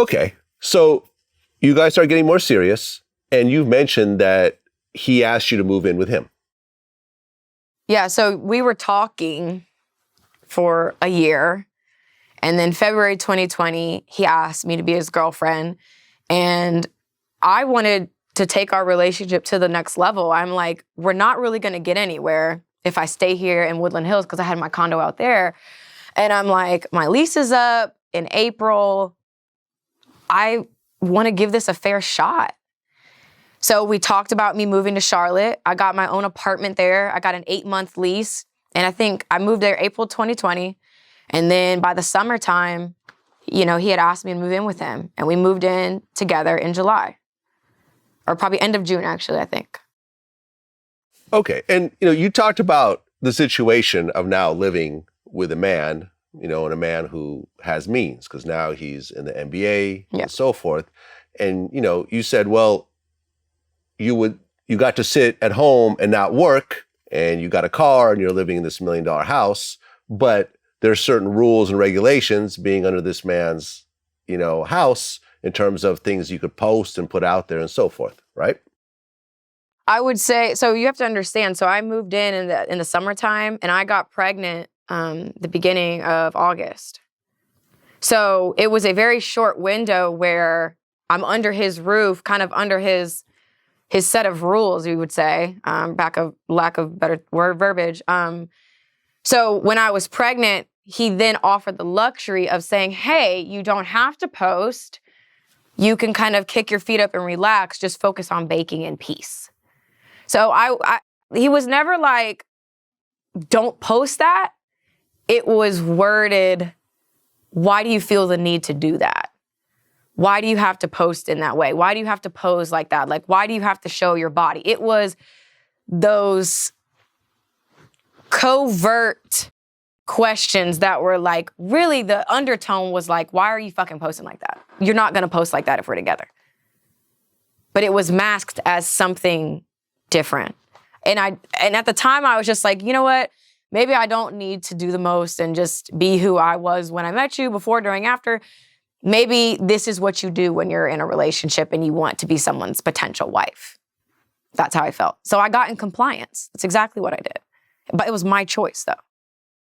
Okay. So you guys start getting more serious, and you've mentioned that he asked you to move in with him. Yeah, so we were talking for a year, and then February 2020, he asked me to be his girlfriend, and I wanted to take our relationship to the next level. I'm like, we're not really going to get anywhere if I stay here in Woodland Hills, because I had my condo out there. And I'm like, my lease is up in April. I want to give this a fair shot. So we talked about me moving to Charlotte. I got my own apartment there. I got an 8-month lease. And I think I moved there April 2020. And then by the summertime, he had asked me to move in with him. And we moved in together in July. Or probably end of June, actually, I think. Okay. And, you talked about the situation of now living with a man, and a man who has means, because now he's in the NBA and so forth. And, you said, well, you got to sit at home and not work, and you got a car and you're living in this $1 million house, but there's certain rules and regulations being under this man's, house in terms of things you could post and put out there and so forth, right? I would say, so you have to understand, so I moved in the summertime, and I got pregnant the beginning of August. So it was a very short window where I'm under his roof, kind of under his set of rules, we would say, lack of better word verbiage. So when I was pregnant, he then offered the luxury of saying, hey, you don't have to post. You can kind of kick your feet up and relax, just focus on baking in peace. So he was never like, don't post that. It was worded, why do you feel the need to do that? Why do you have to post in that way? Why do you have to pose like that? Like, why do you have to show your body? It was those covert questions that were like, really the undertone was like, why are you fucking posting like that? You're not going to post like that if we're together. But it was masked as something different. And at the time I was just like, you know what? Maybe I don't need to do the most and just be who I was when I met you, before, during, after. Maybe this is what you do when you're in a relationship and you want to be someone's potential wife. That's how I felt. So I got in compliance. That's exactly what I did. But it was my choice, though.